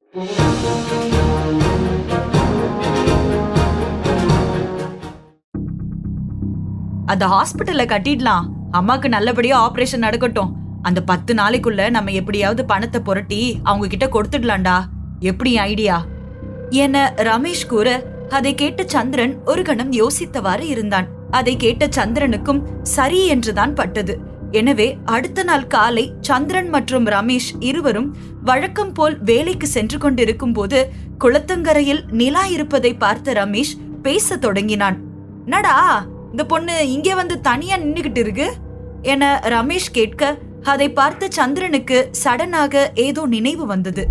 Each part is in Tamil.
அந்த ஹாஸ்பிட்டல்ல கட்டிடலாம். அம்மாக்கு நல்லபடியா ஆபரேஷன் நடக்கட்டும். அந்த 10 நாளைக்குள்ள நம்ம எப்படியாவது பணத்தை புரட்டி அவங்க கிட்ட கொடுத்துடலாம்டா. எப்படி ஐடியா என ரமேஷ் கூற, அதை கேட்ட சந்திரன் ஒரு கணம் யோசித்தவாறு இருந்தான். அதை கேட்ட சந்திரனுக்கும் சரி என்றுதான் பட்டது. எனவே அடுத்த நாள் காலை சந்திரன் மற்றும் ரமேஷ் இருவரும் வழக்கம் போல் வேலைக்கு சென்று கொண்டிருக்கும் போது குளத்தங்கரையில் நிலா இருப்பதை பார்த்த ரமேஷ் பேச தொடங்கினான். நடா இந்த பொண்ணு இங்கே வந்து தனியா நின்னுகிட்டு இருக்கு என ரமேஷ் கேட்க, அதை பார்த்த சந்திரனுக்கு சடனாக ஏதோ நினைவு வந்தது.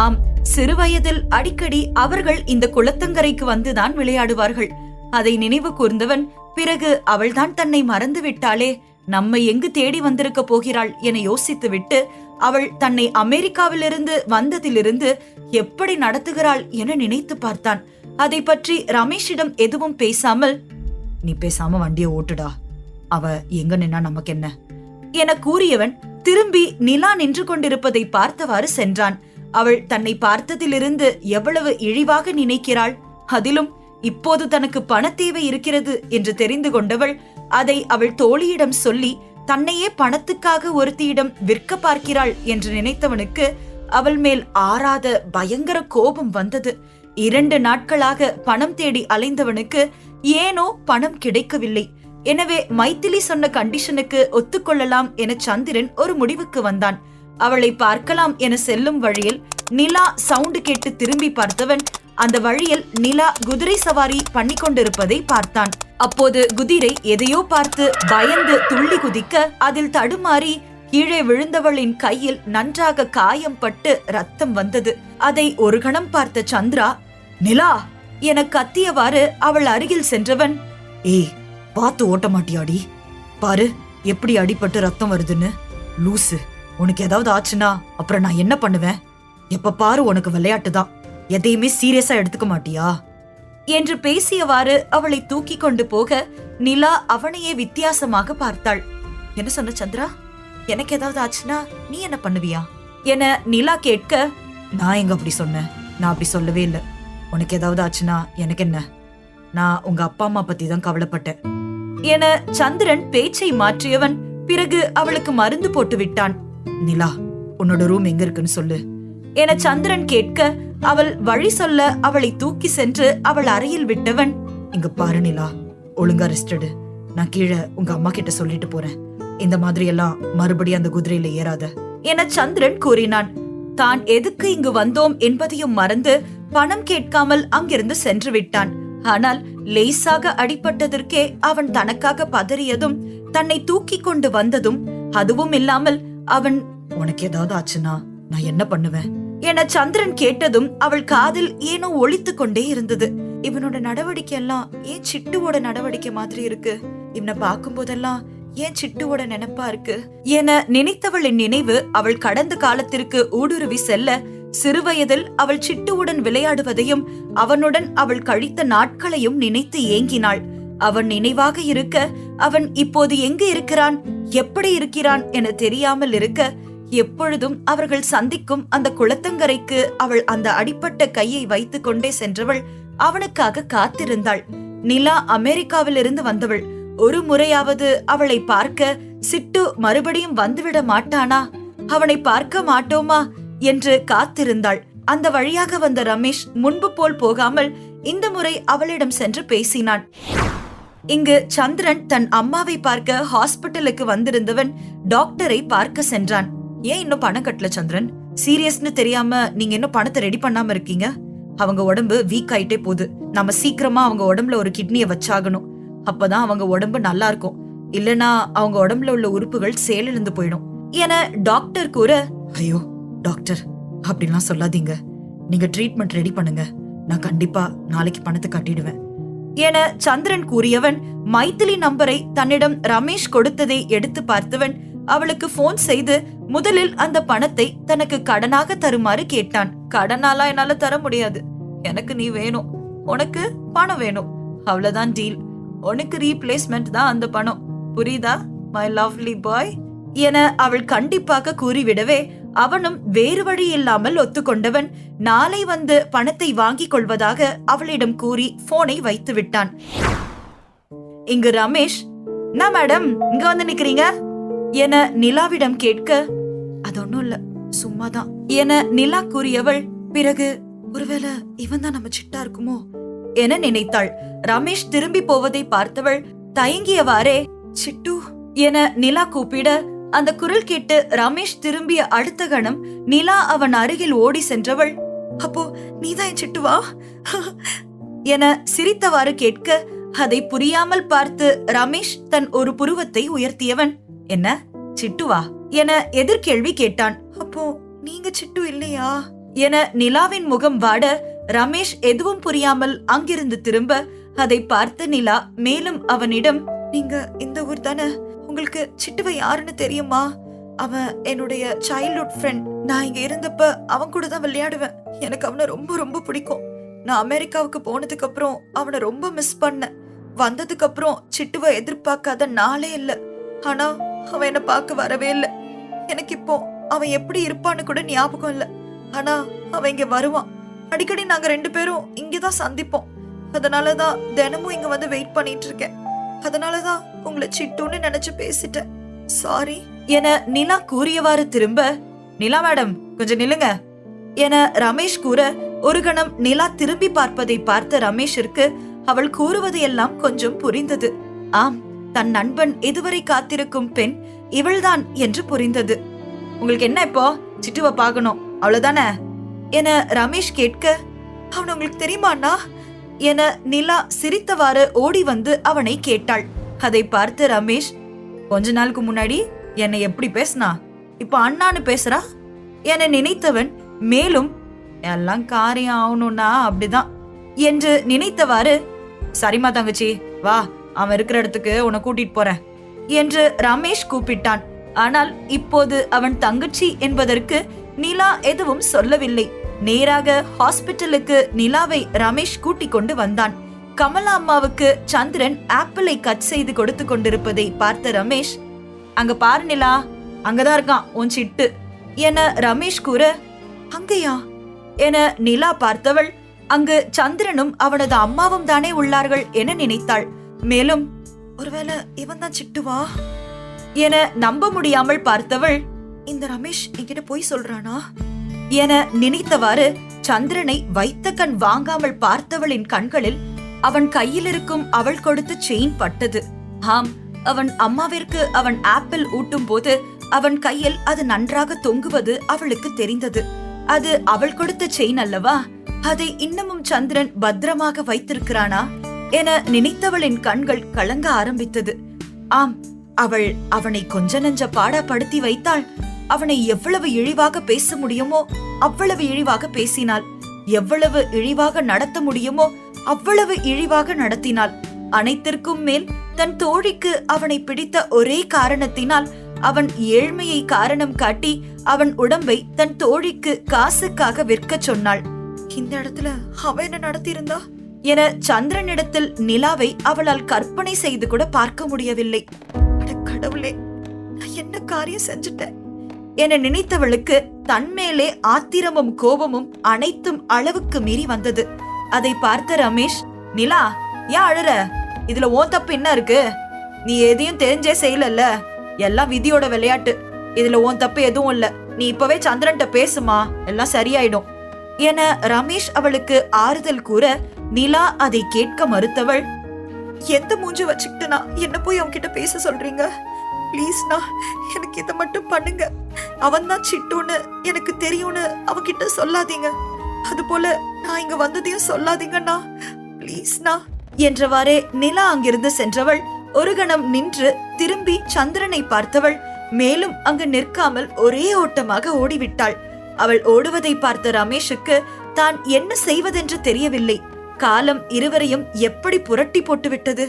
ஆம், சிறுவயதில் அடிக்கடி அவர்கள் இந்த குளத்தங்கரைக்கு வந்துதான் விளையாடுவார்கள். அதை நினைவு கூர்ந்தவன், பிறகு அவள்தான் தன்னை மறந்து விட்டாளே, நம்மை எங்கு தேடி வந்திருக்க போகிறாள் என யோசித்துவிட்டு, அவள் தன்னை அமெரிக்காவிலிருந்து வந்ததிலிருந்து எப்படி நடத்துகிறாள் என நினைத்து பார்த்தான். அதை பற்றி ரமேஷிடம் எதுவும் பேசாமல், நீ பேசாம வண்டிய ஓட்டுடா, அவ எங்க நின்னா நமக்கு என்ன என கூறியவன் திரும்பி நிலா நின்று கொண்டிருப்பதை பார்த்தவாறு சென்றான். அவள் தன்னை பார்த்ததிலிருந்து எவ்வளவு இழிவாக நினைக்கிறாள், அதிலும் இப்போது தனக்கு பண தேவை இருக்கிறது என்று தெரிந்து கொண்டவள் அதை அவள் தோழியிடம் சொல்லி தன்னையே பணத்துக்காக ஒருத்தியிடம் விற்க பார்க்கிறாள் என்று நினைத்தவனுக்கு அவள் மேல் ஆறாத பயங்கர கோபம் வந்தது. 2 நாட்களாக பணம் தேடி அலைந்தவனுக்கு ஏனோ பணம் கிடைக்கவில்லை. எனவே மைத்திலி சொன்ன கண்டிஷனுக்கு ஒத்துக்கொள்ளலாம் என சந்திரன் ஒரு முடிவுக்கு வந்தான். அவளை பார்க்கலாம் என செல்லும் வழியில் நிலா சவுண்டு கேட்டு திரும்பி பார்த்தவன் அந்த வழியில் நிலா குதிரை சவாரி பண்ணி கொண்டிருப்பதை பார்த்தான். அப்போது குதிரை எதையோ பார்த்து பயந்து துள்ளி குதிக்க, அதில் தடுமாறி கீழே விழுந்தவளின் கையில் நன்றாக காயம் பட்டு ரத்தம் வந்தது. அதை ஒரு கணம் பார்த்த சந்திரா, நிலா என கத்தியவாறு அவள் அருகில் சென்றவன், ஏய் பார்த்து ஓட்ட மாட்டியாடி, பாரு எப்படி அடிபட்டு ரத்தம் வருதுன்னு, லூசு, உனக்கு ஏதாவது ஆச்சுன்னா அப்புறம் நான் என்ன பண்ணுவேன்? எப்ப பாரு உனக்கு விளையாட்டுதான், எதையுமே சீரியஸா எடுத்துக்க மாட்டியா என்று பேசியவாறு அவளை தூக்கி கொண்டு போக நிலா அவனையே வித்தியாசமாக பார்த்தாள். என்ன சொன்ன சந்திரா? எனக்கு ஏதாவது ஆச்சுன்னா நீ என்ன பண்ணுவியா என நிலா கேட்க, நான் எங்க அப்படி சொன்னேன்? நான் அப்படி சொல்லவே இல்லை. உனக்கு ஏதாவது ஆச்சுன்னா எனக்கு என்ன? நான் உங்க அப்பா அம்மா பத்தி தான் கவலைப்பட்டேன் என சந்திரன் பேச்சை மாற்றியவன் பிறகு அவளுக்கு மருந்து போட்டு விட்டான். நிலா, உன்னோட ரூம் எங்க இருக்குன்னு சொல்லு என சந்திரன் கேட்க, அவள் வழி சொல்ல அவளை தூக்கி சென்று அவள் அறையில் விட்டவன், இங்க பாரு நிலா, ஒழுங்கா ரெஸ்ட் எடு. நான் கீழே உங்க அம்மா கிட்ட சொல்லிட்டு போறேன். இந்த மாதிரி எல்லாம் மறுபடியும் அந்த குதிரையில ஏறாத என சந்திரன் கூறினான். தான் எதுக்கு இங்கு வந்தோம் என்பதையும் மறந்து பணம் கேட்காமல் அங்கிருந்து சென்று விட்டான். ஆனால் லேசாக அடிபட்டதற்கே அவன் தனக்காக பதறியதும், தன்னை தூக்கி கொண்டு வந்ததும், அதுவும் இல்லாமல் அவன், உனக்கு ஏதாவது ஆச்சுன்னா நான் என்ன பண்ணுவேன் என சந்திரன் கேட்டதும் அவள் காதில் ஏனோ ஒலித்து கொண்டே இருந்தது. இவனோட நடவடிக்கை எல்லாம் ஏன் சிட்டுவோட நடவடிக்கை மாதிரி இருக்கு? இவனை பார்க்கும் போதெல்லாம் ஏன் சிட்டுவோட நினைப்பா இருக்கு என நினைத்தவளின் நினைவு அவள் கடந்த காலத்திற்கு ஊடுருவி செல்ல, சிறுவயதில் அவள் சிட்டுவுடன் விளையாடுவதையும் அவனுடன் அவள் கழித்த நாட்களையும் நினைத்து ஏங்கினாள். அவன் நினைவாக இருக்க, அவன் இப்போது எங்கு இருக்கிறான், எப்படி இருக்கிறான் என தெரியாமல் இருக்க, எப்பொழுதும் அவர்கள் சந்திக்கும் அந்த குளத்தங்கரைக்கு அவள் அந்த அடிப்பட்ட கையை வைத்துக் கொண்டே சென்றவள் அவனுக்காக காத்திருந்தாள். நிலா அமெரிக்காவிலிருந்து வந்தவள். ஒரு முறையாவது அவளை பார்க்க சிட்டு மறுபடியும் வந்துவிட மாட்டானா, அவனை பார்க்க மாட்டோமா என்று காத்திருந்தாள். அந்த வழியாக வந்த ரமேஷ் முன்பு போல் போகாமல் இந்த முறை அவளிடம் சென்று பேசினான். இங்கு சந்திரன் தன் அம்மாவை பார்க்க ஹாஸ்பிட்டலுக்கு வந்திருந்தவன் டாக்டரை பார்க்க சென்றான். ஏன் இன்னும் பணம் கட்டல சந்திரன்? சீரியஸ்னு தெரியாம நீங்க இன்னும் பணத்தை ரெடி பண்ணாம இருக்கீங்க? அவங்க உடம்பு வீக் ஆயிட்டே போகுது. நம்ம சீக்கிரமா அவங்க உடம்புல ஒரு கிட்னியை வச்சாகணும். அப்பதான் அவங்க உடம்பு நல்லா இருக்கும். இல்லனா அவங்க உடம்புல உள்ள உறுப்புகள் செயலிழந்து போயிடும் என டாக்டர் கூற, ஐயோ டாக்டர் அப்படின்லாம் சொல்லாதீங்க, நீங்க ட்ரீட்மெண்ட் ரெடி பண்ணுங்க, நான் கண்டிப்பா நாளைக்கு பணத்தை கட்டிடுவேன் என சந்திரன் கூறியவன் மைத்திலி நம்பரை தன்னிடம் ரமேஷ் கொடுத்ததை எடுத்து பார்த்தவன் அவளுக்கு போன் செய்து முதலில் அந்த பணத்தை தனக்கு கடனாக தருமாறு கேட்டான். கடனாலா என்னால தர முடியாது, எனக்கு நீ வேணும், உனக்கு பணம் வேணும், அவ்வளவுதான் டீல். உனக்கு ரீப்ளேஸ்மெண்ட் தான் அந்த பணம், புரியுதா மை லவ்லி பாய் என அவள் கண்டிப்பாக கூறிவிடவே அவனும் வேறு வழி இல்லாமல் ஒத்துக்கொண்டவன் நாளை வந்து பணத்தை வாங்கிக் கொள்வதாக அவளிடம் கூறி போனை வைத்து விட்டான். இங்கு ரமேஷ், "நான் மேடம் இங்க வந்து நிக்கிறீங்க?" என நிலாவிடம் கேட்க, "அது ஒண்ணும் இல்ல, சும்மாதான்" என நிலா கூறியவள் பிறகு ஒருவேளை இவன் தான் நம்ம சிட்டா இருக்குமோ என நினைத்தாள். ரமேஷ் திரும்பி போவதை பார்த்தவள் தயங்கியவாறே சிட்டு என நிலா கூப்பிட, அந்த குரல் கேட்டு ரமேஷ் திரும்பிய அடுத்த கணம் நிலா அவன் அருகில் ஓடி சென்றவள், "அப்போ நீதான் என் சிட்டுவா?" என சிரித்தவாறு கேட்க, அதை புரியாமல் பார்த்து ரமேஷ் தன் ஒரு புருவத்தை உயர்த்தியவன், "என்ன சிட்டுவா?" என எதிர்கேள்வி கேட்டான். "அப்போ நீங்க சிட்டு இல்லையா?" என நிலாவின் முகம் வாட ரமேஷ் எதுவும் புரியாமல் அங்கிருந்து திரும்ப, அதை பார்த்த நிலா மேலும் அவனிடம், "நீங்க இந்த ஊர் தானே? உங்களுக்கு சிட்டுவை யாருன்னு தெரியுமா? அவன் என்னுடைய சைல்ட்ஹுட் ஃப்ரெண்ட். நான் இங்க இருந்தப்ப அவன் கூட தான் விளையாடுவேன். எனக்கு அவனை ரொம்ப ரொம்ப பிடிக்கும். நான் அமெரிக்காவுக்கு போனதுக்கு அப்புறம் அவனை ரொம்ப மிஸ் பண்ணேன். வந்ததுக்கு அப்புறம் சிட்டுவை எதிர்பார்க்காத நாளே இல்ல. ஆனா அவன் என்ன பார்க்க வரவே இல்லை. எனக்கு இப்போ அவன் எப்படி இருப்பான்னு கூட ஞாபகம் இல்ல. ஆனா அவன் இங்க வருவான். அடிக்கடி நாங்க 2 பேரும் இங்கதான் சந்திப்போம். அதனாலதான் தினமும் இங்க வந்து வெயிட் பண்ணிட்டு இருக்கேன். அதனாலதான் உங்களை சிட்டுன்னு நினைச்சு பேசிட்டேன். சாரி" என நிலா கூறியவாறு திரும்ப, "நிலா மேடம் கொஞ்சம் நில்லுங்க" என ரமேஷ் கூற, ஒரு கணம் நிலா திரும்பி பார்ப்பதை பார்த்த ரமேஷிற்கு அவள் கூறுவதையெல்லாம் கொஞ்சம் புரிந்தது. ஆம், தன் நண்பன் இதுவரை காத்திருக்கும் பெண் இவள்தான் என்று புரிந்தது. "உங்களுக்கு என்ன இப்போ? சிட்டுவை பார்க்கணும் அவ்வளவுதானே?" என ரமேஷ் கேட்க, "அவன் உங்களுக்கு தெரியுமாண்ணா?" என நிலா சிரித்தவாறு ஓடி வந்து அவனை கேட்டாள். அதை பார்த்து ரமேஷ், "கொஞ்ச நாளுக்கு முன்னாடி என்னை எப்படி பேசினா, இப்ப அண்ணான்னு பேசுறா" என நினைத்தவன் மேலும், "எல்லாம் காரியம் ஆகணும்னா அப்படிதான்" என்று நினைத்தவாறு, "சரிமா தங்கச்சி, வா, அவன் இருக்கிற இடத்துக்கு உன்னை கூட்டிட்டு போறேன்" என்று ரமேஷ் கூப்பிட்டான். ஆனால் இப்போது அவன் தங்கச்சி என்பதற்கு நிலா எதுவும் சொல்லவில்லை. நேராக ஹாஸ்பிட்டலுக்கு நிலாவை ரமேஷ் கூட்டிக் கொண்டு வந்தான். கமலா அம்மாவுக்கு சந்திரன் ஆப்பிளை கட் செய்து கொடுத்து கொண்டிருப்பதை பார்த்த ரமேஷ், "அங்க பாரு நிலா, அங்கதான் இருக்கான் உன் சிட்டு" என ரமேஷ் கூற, "அங்கயா?" என நிலா பார்த்தவள் அங்கு சந்திரனும் அவனது அம்மாவும் தானே உள்ளார்கள் என நினைத்தாள். மேலும், ஒருவேளை இவன் தான் சிட்டுவா என நம்ப முடியாமல் பார்த்தவள், "இந்த ரமேஷ் என்கிட்ட போய் சொல்றானா?" என நினைத்தவாறு சந்திரனை வைத்த கண் வாங்காமல் பார்த்தவளின் கண்களில் அவன் கையில் இருக்கும் அவள் கொடுத்த செயின் பட்டது. ஆம், அவன் அம்மாவிற்கு அவன் ஆப்பிள் ஊட்டும் போது அவன் கையில் அது நன்றாக தொங்குவது அவளுக்கு தெரிந்தது. அது அவள் கொடுத்த செயின் அல்லவா? அதை இன்னமும் சந்திரன் பத்திரமாக வைத்திருக்கிறானா என நினைத்தவளின் கண்கள் கலங்க ஆரம்பித்தது. ஆம், அவள் அவனை கொஞ்ச நெஞ்ச பாடப்படுத்தி வைத்தாள். அவனை எவ்வளவு இழிவாக பேச முடியுமோ அவ்வளவு இழிவாக பேசினாள். எவ்வளவு இழிவாக நடத்த முடியுமோ அவ்வளவு இழிவாக நடத்தினாள். அனைத்திற்கும் மேல் தன் தோழிக்கு அவனை பிடித்த ஒரே காரணத்தினால் அவன் ஏழ்மையை காரணம் காட்டி அவன் உடம்பை தன் தோழிக்கு காசுக்காக விற்க சொன்னாள். இந்த இடத்துல அவன் என்ன நடத்தியிருந்தா என சந்திரனிடத்தில் நிலாவை அவளால் கற்பனை செய்து கூட பார்க்க முடியவில்லை. கடவுளே, நான் என்ன காரியம் செஞ்சுட்டேன் என நினைத்தவளுக்கு தன்மேலே ஆத்திரமும் கோபமும் அனைத்தும் அளவுக்கு மீறி வந்தது. அதை பார்த்த ரமேஷ், "நிலா, ஏன் அழற? இதுல உன் தப்பு என்ன இருக்கு? நீ எதையும் தெரிஞ்சே செய்யல. எல்லாம் விதியோட விளையாட்டு. இதுல உன் தப்பு எதுவும் இல்ல. நீ இப்பவே சந்திரன்ட்ட பேசுமா, எல்லாம் சரியாயிடும்" என ரமேஷ் அவளுக்கு ஆறுதல் கூற, நிலா அதை கேட்க மறுத்தவள், "எந்த மூஞ்சி வச்சுக்கிட்டு நான் என்ன போய் அவன்கிட்ட பேச சொல்றீங்க? பிளீஸ்னா, எனக்கு இதை மட்டும் பண்ணுங்க. அவன் தான் சிட்டுன்னு எனக்கு தெரியும்னு அவன்கிட்ட சொல்லாதீங்க. அது போல நான் இங்க வந்ததையும் சொல்லாதீங்கண்ணா, பிளீஸ்னா" என்றவாறே நிலா அங்கிருந்து சென்றவள் ஒரு கணம் நின்று திரும்பி சந்திரனை பார்த்தவள் மேலும் அங்கு நிற்காமல் ஒரே ஓட்டமாக ஓடிவிட்டாள். அவள் ஓடுவதை பார்த்த ரமேஷுக்கு தான் என்ன செய்வதென்று தெரியவில்லை. காலம் இருவரையும் எப்படி புரட்டி போட்டுவிட்டது.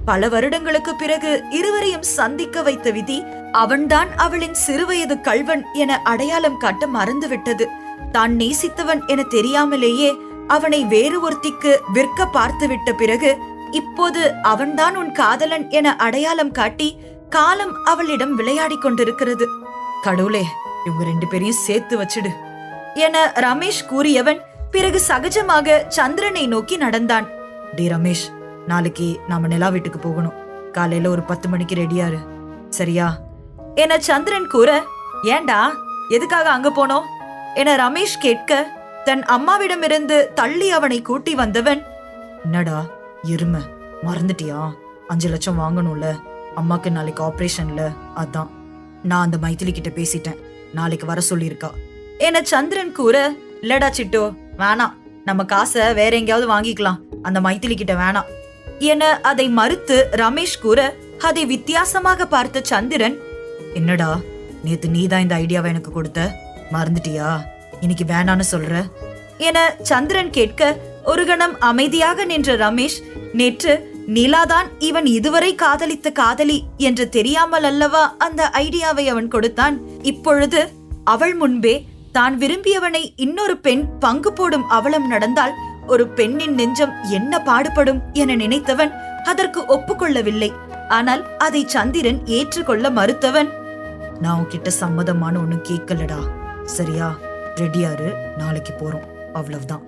பல வருடங்களுக்கு பிறகு இருவரையும் சந்திக்க வைத்த விதி அவன்தான் அவளின் சிறுவயது கள்வன் என அடையாளம் காட்ட மறந்துவிட்டது. தான் நேசித்தவன் என தெரியாமலேயே அவனை வேறு ஒருத்திக்கு விற்க பார்த்துவிட்ட பிறகு இப்போது அவன்தான் உன் காதலன் என அடையாளம் காட்டி காலம் அவளிடம் விளையாடி கொண்டிருக்கிறது. கடவுளே, இவங்க 2 பேரையும் சேர்த்து வச்சிடு என ரமேஷ் கூறியவன் பிறகு சகஜமாக சந்திரனை நோக்கி நடந்தான். டி ரமேஷ், நாளைக்கு நாம நிலா வீட்டுக்கு போகணும். காலையில ஒரு 10 மணிக்கு ரெடியாரு, சரியா என சந்திரன் கூற, ஏண்டா எதுக்காக அங்க போனோம் என ரமேஷ் கேட்க, தன் அம்மாவிடமிருந்து தள்ளி அவனை கூட்டி வந்தவன், என்னடா எருமை, மறந்துட்டியா? 5 லட்சம் வாங்கணும்ல, அம்மாக்கு நாளைக்கு ஆபரேஷன்ல, அதான் நான் அந்த மைத்திலி கிட்ட பேசிட்டேன், நாளைக்கு வர சொல்லியிருக்கா என சந்திரன் கூற, இல்லடா சிட்டோ, வேணாம், நம்ம காசை வேற எங்கேயாவது வாங்கிக்கலாம், அந்த மைத்திலி கிட்ட வேணாம் என அதை மறுத்து ரமேஷ் கூற, அதை வித்தியாசமாக பார்த்த சந்திரன், என்னடா நேத்து நீதான் இந்த ஐடியாவை எனக்கு கொடுத்த, மறந்துட்டியா? இன்னைக்கு வேணான்னு சொல்ற என சந்திரன் கேட்க, ஒரு கணம் அமைதியாக நின்ற ரமேஷ், நேற்று நிலாதான் இவன் இதுவரை காதலித்த காதலி என்று தெரியாமல் அல்லவா அந்த ஐடியாவை அவன் கொடுத்தான். இப்பொழுது அவள் முன்பே தான் விரும்பியவனை இன்னொரு பெண் பங்கு போடும் அவலம் நடந்தால் ஒரு பெண்ணின் நெஞ்சம் என்ன பாடுபடும் என நினைத்தவன் அதற்கு ஒப்புக்கொள்ளவில்லை. ஆனால் அதை சந்திரன் ஏற்றுக்கொள்ள மறுத்தவன், நான் உன்கிட்ட சம்மதமான ஒன்னும் கேட்கலடா, சரியா? ரெடியாரு, நாளைக்கு போறோம், அவ்வளவுதான்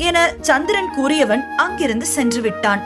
என சந்திரன் கூறியவன் அங்கிருந்து சென்று விட்டான்.